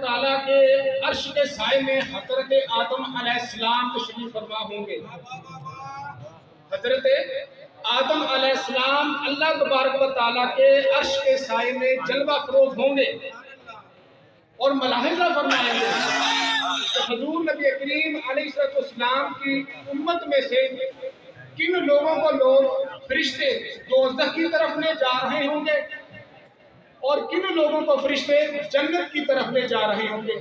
تعالیٰ کے عرش کے سائے میں حضرت آدم علیہ السلام تشریف فرما ہوں گے۔ حضرت آدم علیہ السلام اللہ تبارک و تعالیٰ کے عرش کے سائے میں جلوہ فروز ہوں گے اور ملاحظہ فرمائیں گے کہ حضور نبی کریم علیہ السلام کی امت میں سے کن لوگوں کو لوگ فرشتے دوزخ کی طرف لے جا رہے ہوں گے اور کن لوگوں کو فرشتے جنت کی طرف لے جا رہے ہوں گے۔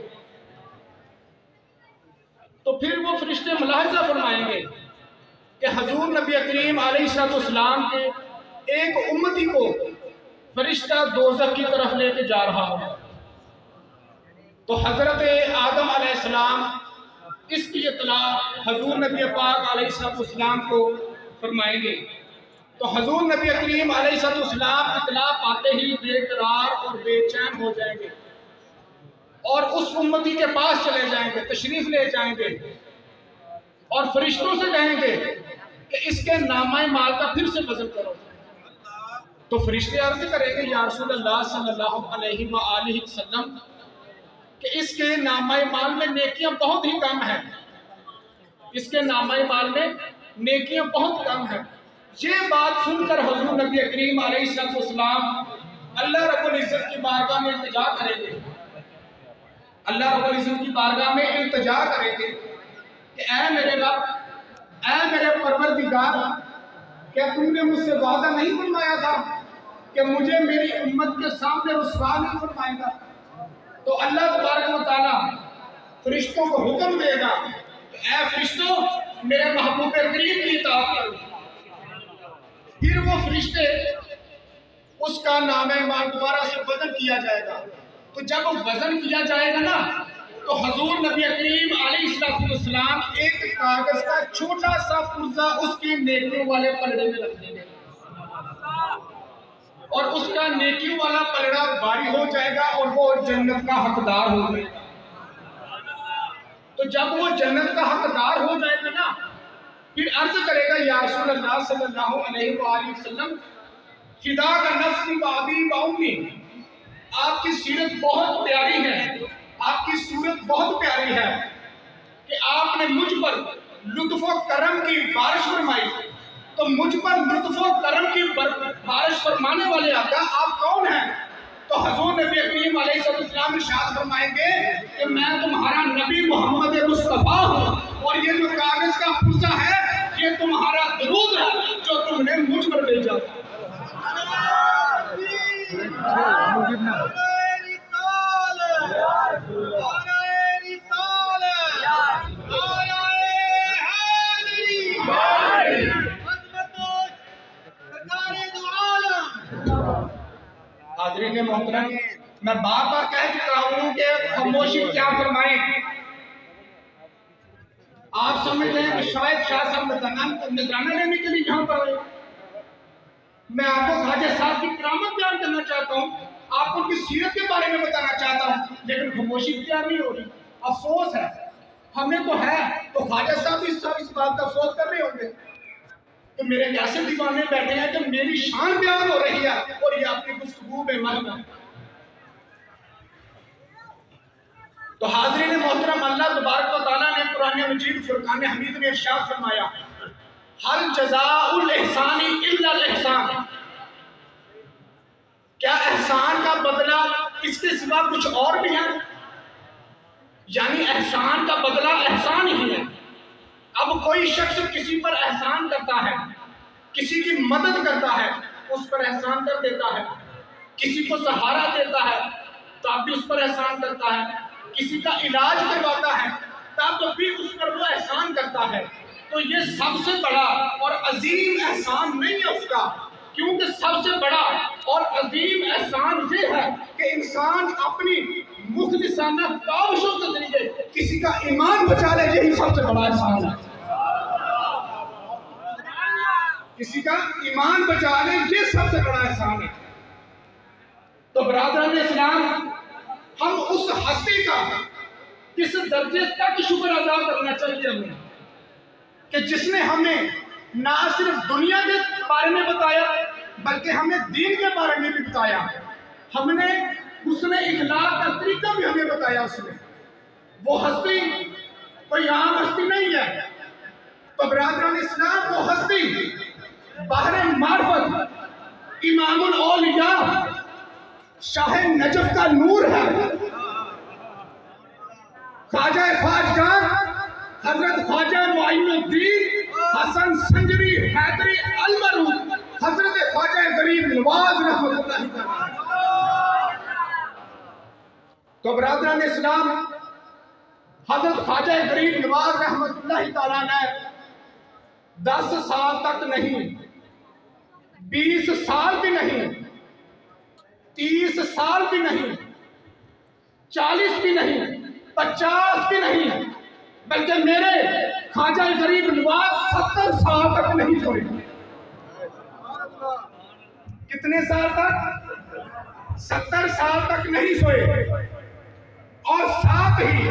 تو پھر وہ فرشتے ملاحظہ فرمائیں گے کہ حضور نبی کریم علیہ السلام کے ایک امتی کو فرشتہ دوزخ کی طرف لے کے جا رہا ہو، تو حضرت آدم علیہ السلام اس کی اطلاع حضور نبی پاک علیہ السلام کو فرمائیں گے۔ تو حضور نبی کریم علیہ السلام اطلاع پاتے ہی بے قرار اور بے چین ہو جائیں گے اور اس امتی کے پاس چلے جائیں گے، تشریف لے جائیں گے اور فرشتوں سے کہیں گے کہ اس کے نامہ مال کا پھر سے وزن کرو۔ تو فرشتے عرض کریں گے یا رسول اللہ صلی اللہ علیہ وآلہ وسلم کہ اس کے نامہ مال میں نیکیاں بہت ہی کم ہیں، اس کے نامہ مال میں نیکیاں بہت کم ہیں۔ یہ بات سن کر حضور نبی کریم علیہ السلام اللہ رب العزت کی بارگاہ میں التجا کریں گے، اللہ رب العزت کی بارگاہ میں التجا کریں گے کہ اے میرے رب، اے میرے پروردگار، کیا تم نے مجھ سے وعدہ نہیں فرمایا تھا کہ مجھے میری امت کے سامنے رسوا نہیں فرمائے گا؟ تو اللہ تبارک و تعالیٰ فرشتوں کو حکم دے گا کہ اے فرشتوں میرے محبوب کریم کی اطاعت کرو۔ پھر وہ فرشتے اس کا نامہ مال دوبارہ سے وزن کیا جائے گا۔ تو جب وزن کیا جائے گا نا تو حضور نبی کریم علیہ السلام ایک کاغذ کا چھوٹا سا پرزہ اس کی نیکیوں والے پلڑے میں رکھ دیں گے اور اس کا نیکیوں والا پلڑا باری ہو جائے گا اور وہ جنت کا حقدار ہو گئے۔ تو جب وہ جنت کا حقدار ہو جائے گا نا پھر عرض کرے گا یا رسول اللہ صلی اللہ علیہ وآلہ وسلم فدا کا نفسی و ابی و امی، آپ کی سیرت بہت پیاری ہے، آپ کی صورت بہت پیاری ہے کہ آپ نے مجھ پر لطف و کرم کی بارش فرمائی، تو مجھ پر لطف و کرم کی بارش فرمانے والے آقا آپ کون ہیں؟ تو حضور نبی کریم علیہ السلام ارشاد فرمائیں گے کہ میں تمہارا نبی محمد مصطفیٰ ہوں اور یہ جو کاغذ کا پرزہ ہے یہ تمہارا درود ہے جو تم نے مجھ پر بھیجا تھا۔ حاضرین محترم، میں بار بار کہہ چکا ہوں کہ خاموشی کیا فرمائیں۔ آپ سمجھ رہے ہیں کہ شاید شاہ صاحب نذرانہ لینے کے لیے یہاں پر آئے۔ میں آپ کو خواجہ صاحب کی کرامت بیان کرنا چاہتا ہوں، آپ کو ان کی سیرت کے بارے میں بتانا چاہتا ہوں، لیکن خاموشی اختیار نہیں ہو رہی۔ افسوس ہے، ہمیں تو ہے تو خواجہ صاحب اس بات کا افسوس کر رہے ہوں گے کہ میرے ایسے دیوانے بیٹھے ہیں کہ میری شان بیان ہو رہی ہے اور یہ آپ کی گفتگو بے معنی ہے۔ تو حاضرین محترم، اللہ تبارک و تعالیٰ نے قرآن مجید فرقان حمید میں ارشاد فرمایا ہل جزاء الاحسان الا الاحسان، کیا احسان کا بدلہ اس کے سوا کچھ اور بھی ہے؟ یعنی احسان کا بدلہ احسان ہی ہے۔ اب کوئی شخص کسی پر احسان کرتا ہے، کسی کی مدد کرتا ہے، اس پر احسان کر دیتا ہے، کسی کو سہارا دیتا ہے تب بھی اس پر احسان کرتا ہے، کسی کا علاج کرواتا ہے تب بھی اس پر وہ احسان کرتا ہے۔ تو یہ سب سے بڑا اور عظیم احسان نہیں ہے اس کا، کیونکہ سب سے بڑا اور عظیم احسان یہ ہے کہ انسان اپنی مخلصانہ کاوشوں کے ذریعے کسی کا ایمان بچا لے، یہی سب سے بڑا احسان ہے۔ کسی کا ایمان بچا لے یہ سب سے بڑا احسان ہے۔ تو برادران اسلام، ہم اس ہستی کا کس درجے تک شکر ادا کرنا چاہیے ہمیں کہ جس نے ہمیں نہ صرف دنیا کے بارے میں بتایا بلکہ ہمیں دین کے بارے میں بھی بتایا۔ ہم نے حسن اخلاق کا طریقہ بھی ہمیں بتایا اس نے. وہ ہستی کوئی عام ہستی نہیں ہے. تو برادران اسلام وہ ہستی بحر معرفت امام الاولیاء شاہ نجف کا نور ہے. خواجہ خواجگان حضرت خواجہ معین الدین حسن سنجری حیدری المرود حضرت خواجہ غریب نواز رحمۃ اللہ تعالی. تو برادران اسلام حضرت خواجہ غریب نواز رحمۃ اللہ تعالی نے 10 سال تک نہیں، 20 سال بھی نہیں، 30 سال بھی نہیں، 40 بھی نہیں، 50 بھی نہیں، بلکہ میرے خواجہ غریب نواز 70 سال تک نہیں سوئے. کتنے سال تک؟ 70 سال تک نہیں سوئے. اور ساتھ ہی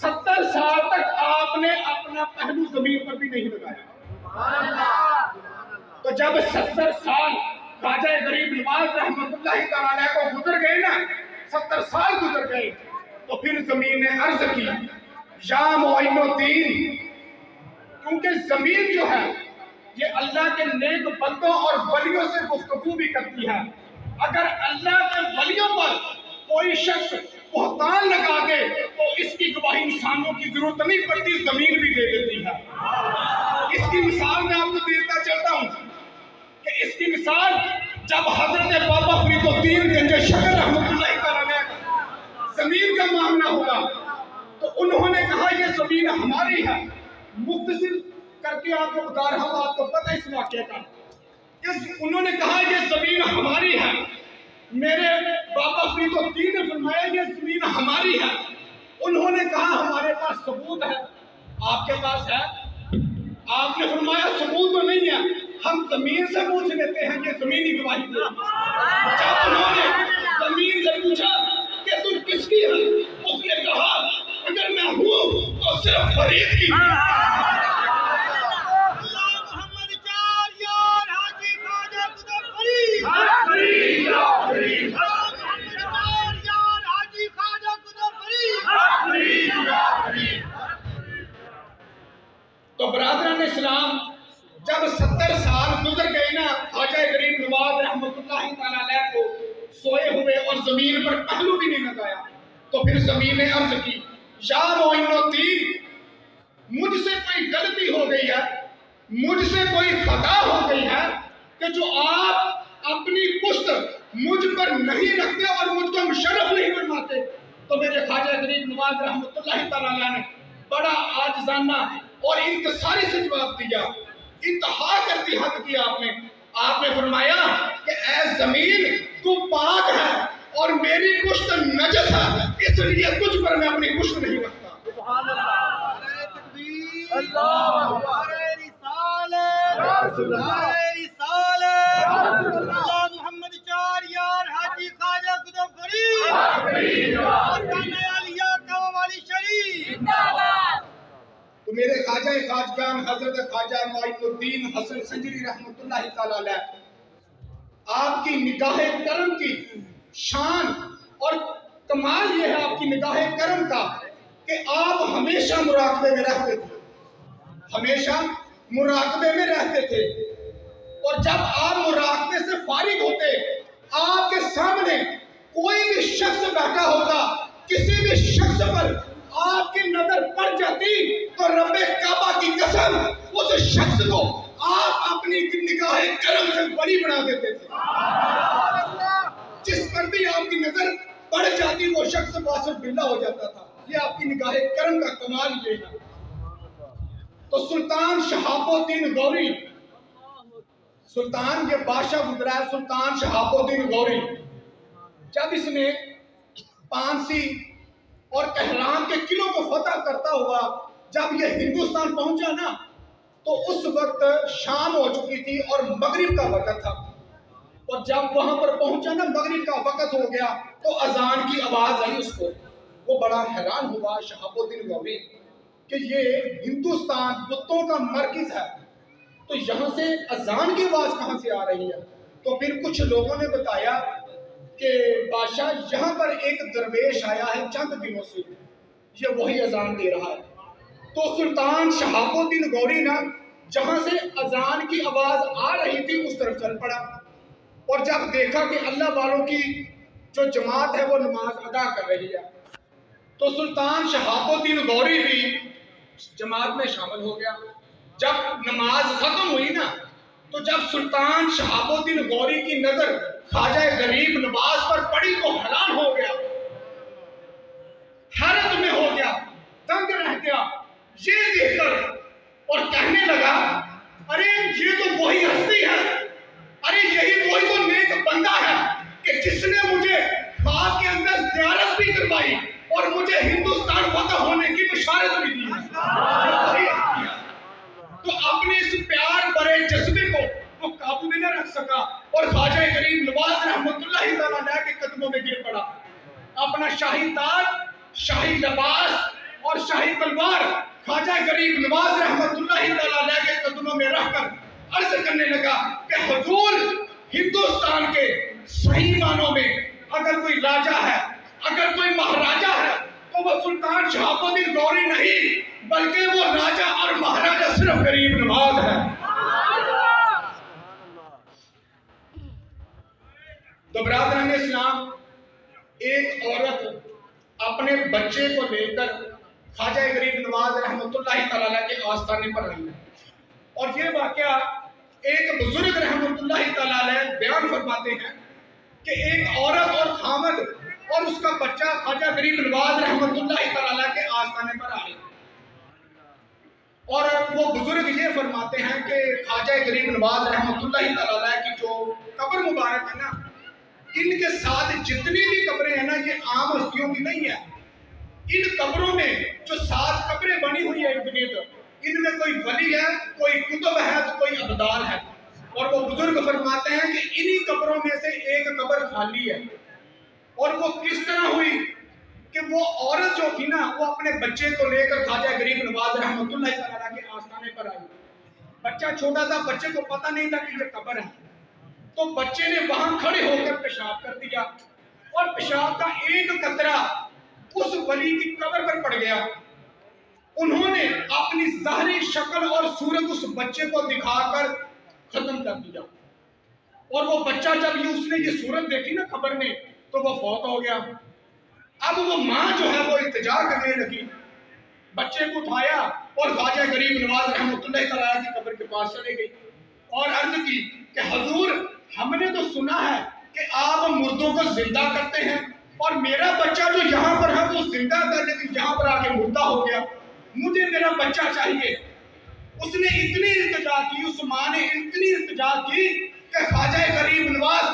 70 سال تک آپ نے اپنا پہلو زمین پر بھی نہیں لگایا. تو جب 70 سال خواجہ غریب نواز رحمۃ اللہ تعالی کو گزر گئے نا، 70 سال گزر گئے، تو پھر زمین نے عرض کی یا معین الدین، کیونکہ زمین جو ہے یہ اللہ کے نیک بندوں اور ولیوں سے گفتگو بھی کرتی ہے. اگر اللہ کے ولیوں پر کوئی شخص بہتان لگا دے تو اس کی گواہی انسانوں کی ضرورت نہیں پڑتی، زمین بھی دے دیتی ہے. اس کی مثال میں آپ کو دیتا چلتا ہوں کہ اس کی مثال جب حضرت بابا فرید الدین گنج شکر رحمۃ اللہ تعالی نے زمین کا معاملہ ہوگا تو انہوں نے کہا یہ زمین ہماری ہے. مختصر کر کے آپ کو بتا رہا ہوں، آپ کو پتہ اس واقعے کا. انہوں نے کہا یہ زمین ہماری ہے. میرے بابا فرید الدین نے فرمایا یہ زمین ہماری ہے. انہوں نے کہا ہمارے پاس ثبوت ہے. آپ کے پاس ہے؟ آپ نے فرمایا ثبوت تو نہیں ہے، ہم زمین سے پوچھ لیتے ہیں کہ زمینی گواہی دے. جب انہوں نے زمین سے پوچھا کہ تم کس کی ہے، اس نے کہا اگر میں ہوں تو صرف فرید کی. تو برادران اسلام جب 70 سال گزر گئے نا، خواجہ غریب نواز رحمۃ اللہ تعالی علیہ کو سوئے ہوئے اور زمین پر پہلو بھی نہیں لگایا، تو پھر زمین نے عرض کی یا معین الدین، مجھ سے کوئی غلطی ہو گئی ہے، مجھ سے کوئی خطا ہو گئی ہے کہ جو آپ اپنی پشت مجھ پر نہیں رکھتے اور مجھ کو مشرف نہیں فرماتے. تو میرے خواجہ غریب نواز رحمۃ اللہ تعالی نے بڑا عاجزانہ اور انکساری سے جواب دیا، انتہا کرتی حد کی. آپ نے فرمایا کہ اے زمین تو پاک ہے اور میری پشت نجس ہے، اس لیے تجھ پر میں اپنی پشت نہیں رکھتا. سبحان اللہ، محمد چار یار حاجی خواجہ قطب فرید شریف. تو میرے خواجہ خواجگان حضرت خواجہ معین الدین حسن سنجری رحمۃ اللہ تعالی علیہ، آپ کی نگاہ کرم کی شان اور کمال یہ ہے آپ کی نگاہ کرم کا کہ آپ ہمیشہ مراقبے میں رہتے تھے، ہمیشہ مراقبے میں رہتے تھے. اور جب آپ مراقبے سے فارغ ہوتے، آپ کے سامنے کوئی بھی شخص بیٹھا ہوتا، کسی بھی شخص پر آپ کی نظر پڑ جاتی تو رب کعبہ کی قسم اس شخص کو آپ اپنی نگاہ کرم سے بڑی بنا دیتے تھے. جس پر بھی آپ کی نظر پڑ جاتی وہ شخص واصف باللہ ہو جاتا تھا. یہ آپ کی نگاہ کرم کا کمال یہ ہے. تو سلطان شہاب الدین غوری، سلطان یہ بادشاہ گزرا ہے سلطان شہاب الدین غوری، جب اس نے پانسی اور کہرام کے قلعوں کو فتح کرتا ہوا جب یہ ہندوستان پہنچا نا، تو اس وقت شام ہو چکی تھی اور مغرب کا وقت تھا. اور جب وہاں پر پہنچا نا، مغرب کا وقت ہو گیا تو اذان کی آواز آئی اس کو. وہ بڑا حیران ہوا شہاب الدین غوری کہ یہ ہندوستان بتوں کا مرکز ہے، تو یہاں سے اذان کی آواز کہاں سے آ رہی ہے. تو پھر کچھ لوگوں نے بتایا کہ بادشاہ یہاں پر ایک درویش آیا ہے چند دنوں سے، یہ وہی اذان دے رہا ہے۔ تو سلطان شہاب الدین غوری نا جہاں سے اذان کی آواز آ رہی تھی اس طرف چل پڑا، اور جب دیکھا کہ اللہ والوں کی جو جماعت ہے وہ نماز ادا کر رہی ہے تو سلطان شہاب الدین غوری بھی جماعت میں شامل ہو گیا۔ جب نماز ختم ہوئی نا تو جب سلطان شہاب الدین غوری کی نظر خواجہ غریب نواز پر پڑی تو حیران ہو گیا، حیرت میں ہو گیا، دنگ رہ گیا یہ دیکھ کر، اور کہنے لگا ارے یہ تو وہی ہستی ہے، ارے یہی وہی تو نیک بندہ ہے کہ جس نے مجھے خواب کے اندر زیارت بھی کروائی اور مجھے ہندوستان فتح ہونے کی بشارت بھی دی ہے۔ تو اپنے اس پیار بڑے جذبے کو وہ قابو میں نہ رکھ سکا اور خواجہ غریب نواز رحمۃ اللہ تعالیٰ علیہ کے قدموں میں گر پڑا۔ اپنا شاہی تاج، شاہی لباس اور شاہی تلوار خواجہ غریب نواز رحمۃ اللہ تعالیٰ علیہ کے قدموں میں رکھ کر عرض کرنے لگا کہ حضور، ہندوستان کے صحیح معنوں میں اگر کوئی راجہ ہے، اگر کوئی مہاراجہ ہے تو وہ سلطان شہاب الدین غوری نہیں بلکہ وہ راجہ اور مہاراجہ صرف غریب نواز ہے۔ تو برادران اسلام، ایک عورت اپنے بچے کو لے کر خواجہ غریب نواز رحمۃ اللہ تعالیٰ کے آستانے پر آئی، اور یہ واقعہ ایک بزرگ رحمۃ اللہ تعالیٰ بیان فرماتے ہیں کہ ایک عورت اور خامد اور اس کا بچہ خواجہ غریب نواز رحمۃ اللہ تعالیٰ کے آستانے پر آئے، اور وہ بزرگ یہ فرماتے ہیں کہ خواجہ غریب نواز رحمۃ اللہ تعالیٰ کی جو قبر مبارک ہے نا، ان کے ساتھ جتنی بھی قبریں ہیں نا یہ عام ہستیوں کی نہیں ہے۔ ان قبروں میں جو 7 قبریں بنی ہوئی ہیں ان میں کوئی ولی ہے، کوئی کتب ہے تو کوئی ابدال ہے، اور وہ بزرگ فرماتے ہیں کہ انہی قبروں میں سے ایک قبر خالی ہے۔ اور وہ کس طرح ہوئی کہ وہ عورت جو تھی نا وہ اپنے بچے کو لے کر خواجہ غریب نواز رحمۃ اللہ تعالیٰ کے آستانے پر آئی۔ بچہ چھوٹا تھا، بچے کو پتہ نہیں تھا کہ یہ قبر ہے، تو بچے نے وہاں کھڑے ہو کر پیشاب کر دیا، اور پیشاب کا ایک قطرہ اس ولی کی قبر پر پڑ گیا۔ انہوں نے اپنی ظاہری شکل اور صورت اس بچے کو دکھا کر ختم کر دیا، اور وہ بچہ جب اس نے یہ صورت دیکھی نا قبر میں تو وہ فوت ہو گیا۔ اب وہ ماں جو ہے وہ التجا کرنے لگی، بچے کو اٹھایا اور خواجہ غریب نواز رحمۃ اللہ تعالیٰ کی قبر کے پاس چلے گئی اور عرض کی کہ حضور، ہم نے تو سنا ہے کہ آپ مردوں کو زندہ کرتے ہیں، اور میرا بچہ جو یہاں پر ہے وہ زندہ تھا لیکن یہاں پر آ کے مردہ ہو گیا، مجھے میرا بچہ چاہیے۔ اس نے اتنی التجا کی، اس ماں نے اتنی التجا کی کہ خواجہ غریب نواز،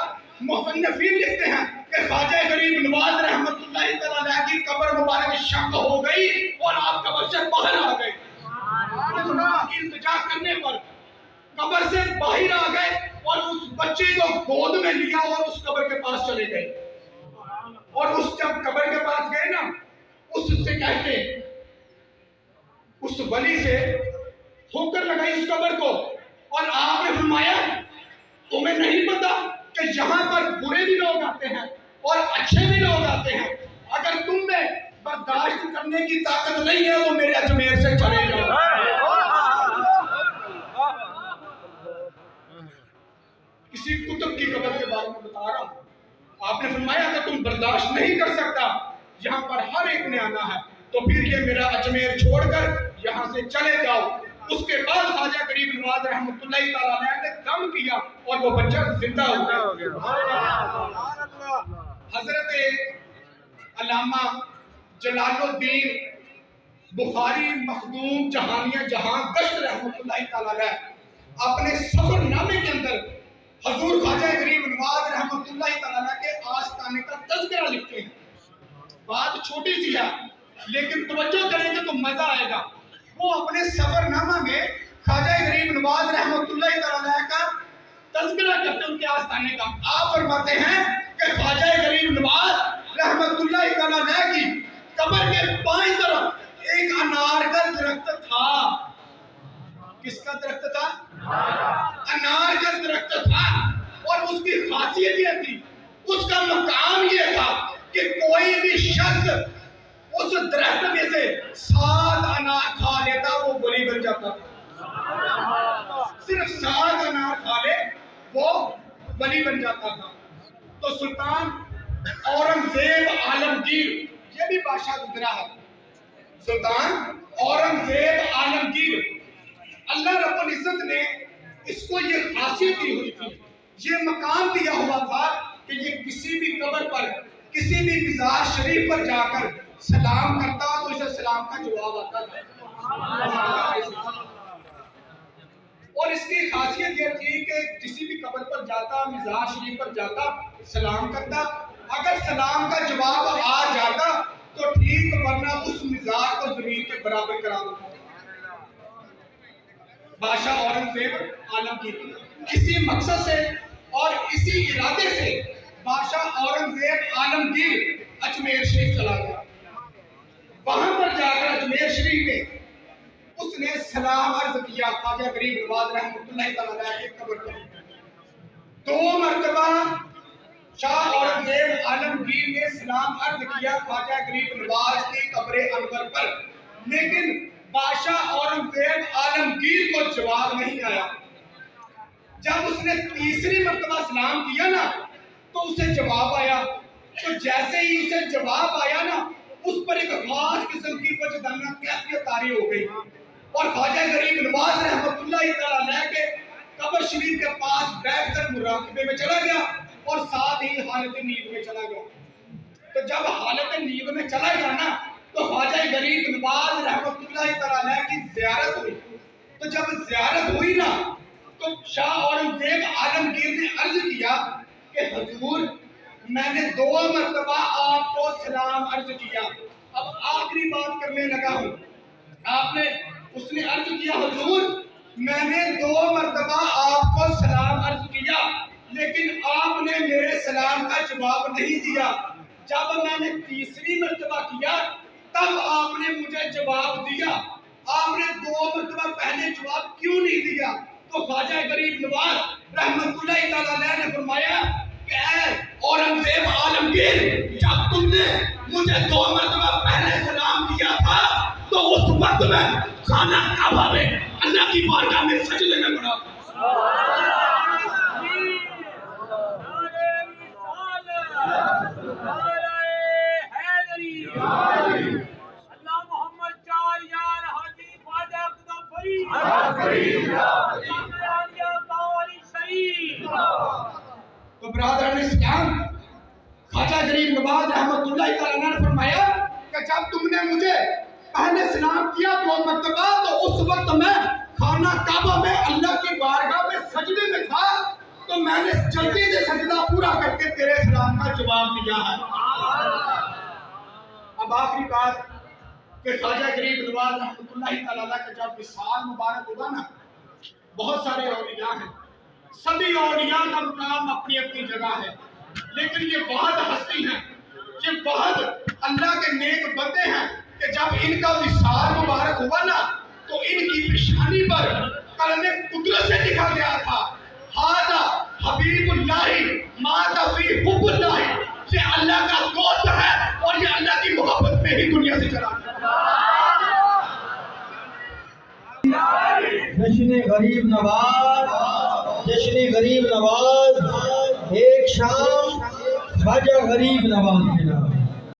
مصنفین لکھتے ہیں کہ خواجہ غریب نواز رحمۃ اللہ تعالیٰ کی قبر مبارک شق ہو گئی اور آپ قبر سے باہر آ گئے۔ التجا کرنے پر قبر سے باہر آ گئے اور اس بچے کو گود میں لیا اور اس قبر کے پاس چلے گئے، اور اس جب قبر کے پاس گئے نا اس سے کہتے اس ولی سے ٹھوکر لگائی اس قبر کو، اور آپ نے فرمایا تمہیں نہیں پتا کہ یہاں پر برے بھی لوگ آتے ہیں اور اچھے بھی لوگ آتے ہیں، اگر تم میں برداشت کرنے کی طاقت نہیں ہے تو میرے اجمیر سے چلے جاؤ۔ کسی کتب کی قبر کے بارے میں بتا رہا ہوں، آپ نے فرمایا کہ تم برداشت نہیں کر سکتا، یہاں پر ہر ایک نے آنا ہے تو پھر یہ میرا اجمیر چھوڑ کر یہاں سے چلے جاؤ۔ اس کے بعد خواجہ غریب نواز رحمۃ اللہ تعالیٰ نے دم کیا اور وہ بچہ زندہ ہو گیا۔ حضرت علامہ جلال الدین بخاری مخدوم جہانیہ جہاں گشت رحمۃ اللہ تعالیٰ اپنے سفر نامے کے اندر حضور خواجہ غریب نواز رحمۃ اللہ تعالیٰ کے آستانے کا تذکرہ لکھتے ہیں۔ بات چھوٹی سی ہے لیکن توجہ کریں گے تو مزہ آئے گا۔ وہ اپنے سفر نامہ میں خواجہ غریب نواز رحمۃ اللہ تعالیٰ کا تذکرہ کرتے ہیں ان کے آستانے کا۔ آپ فرماتے ہیں کہ خواجہ غریب نواز رحمۃ اللہ تعالیٰ کی قبر کے بائیں طرف ایک انار کا درخت تھا۔ کس کا درخت تھا؟ انار کا درخت تھا، اور اس کی خاصیت یہ تھی اس کا مقام یہ تھا کہ کوئی بھی شخص اس درخت میں سے 7 انار کھا لیتا وہ ولی بن جاتا تھا. صرف 7 انار کھا لے وہ ولی بن جاتا تھا. تو سلطان اورنگزیب عالمگیر یہ بھی بادشاہ گزرا ہے. سلطان اورنگزیب عالمگیر اللہ رب العزت نے اس کو یہ خاصیت دی ہوئی تھی, یہ مقام دیا ہوا تھا کہ یہ کسی بھی قبر پر کسی بھی مزار شریف پر جا کر سلام کرتا تو اسے سلام کا جواب آتا تھا. اور اس کی خاصیت یہ تھی کہ کسی بھی قبر پر جاتا, مزار شریف پر جاتا, سلام کرتا, اگر سلام کا جواب آ جاتا تو ٹھیک, ورنہ اس مزار کو زمین کے برابر کرا دیتا. بادشاہ اورنگزیب عالمگیر اسی مقصد سے اور اسی ارادے سے بادشاہ اورنگزیب عالمگیر اجمیر شریف چلا گیا. وہاں پر جا کر اجمیر شریف میں اس نے سلام عرض کیا خواجہ غریب نواز رحمۃ اللہ تعالیٰ کی قبر پر. 2 مرتبہ شاہ اورنگزیب عالمگیر نے سلام عرض کیا خواجہ غریب نواز کی قبر انور پر, لیکن بادشاہ اورنگزیب عالمگیر کو جواب نہیں آیا. جب اس نے تیسری مرتبہ سلام کیا نا تو اسے جواب آیا. تو جیسے ہی اسے جواب آیا نا اس پر ایک خاص قسم کی وجدانہ کیفیت طاری ہو گئی اور خواجہ غریب نواز رحمۃ اللہ تعالیٰ کے قبر شریف کے پاس بیٹھ کر مراقبے میں چلا گیا اور ساتھ ہی حالت نیند میں چلا گیا. تو جب حالت نیند میں چلا گیا نا تو خواجہ غریب نواز رحمۃ اللہ تعالیٰ کی زیارت ہوئی. تو جب زیارت ہوئی نا تو شاہ اورنگزیب عالمگیر نے عرض کیا کہ حضور میں نے 2 مرتبہ آپ کو سلام عرض کیا, اب آخری بات کرنے لگا ہوں. اس نے عرض کیا حضور میں نے 2 مرتبہ آپ کو سلام عرض کیا لیکن آپ نے میرے سلام کا جواب نہیں دیا. جب میں نے تیسری مرتبہ کیا تب آپ نے مجھے جواب دیا, آپ نے 2 مرتبہ پہلے جواب کیوں نہیں دیا؟ تو خواجہ غریب نواز رحمۃ اللہ تعالیٰ نے فرمایا کہ اے اورنگزیب عالمگیر, جب تم نے مجھے 2 مرتبہ پہلے سلام کیا تھا تو اس وقت میں خانہ کعبہ میں اللہ کی بارگاہ میں سجدے میں پڑا. تو برادران اسلام خواجہ غریب نواز رحمۃ اللہ تعالیٰ نے فرمایا کہ جب تم نے مجھے پہلے سلام کیا 2 مرتبہ تو اس وقت میں خانہ کعبہ میں اللہ کی بارگاہ میں سجدے میں تھا, تو میں نے جلدی سے سجدہ پورا کر کے تیرے سلام کا جواب دیا ہے. اب آخری بات کہ خواجہ غریب نواز رحمۃ اللہ تعالیٰ کا جب وصال مبارک ہوگا نا, بہت سارے اولیاء ہیں, سبھی اولیاء کا مقام اپنی اپنی جگہ ہے, لیکن یہ بہت ہستی ہیں, یہ بہت اللہ کے نیک بندے ہیں کہ جب ان کا وصال مبارک ہوا نا تو ان کی پیشانی پر کلمہ قدرت سے لکھا گیا تھا ھذا حبیب اللہ مات فی حب اللہ, یہ اللہ کا دوست ہے اور یہ اللہ کی محبت میں ہی دنیا سے چلا گیا. جشن غریب نواز, جشن غریب نواز, ایک شام خواجہ غریب نواز کے نام.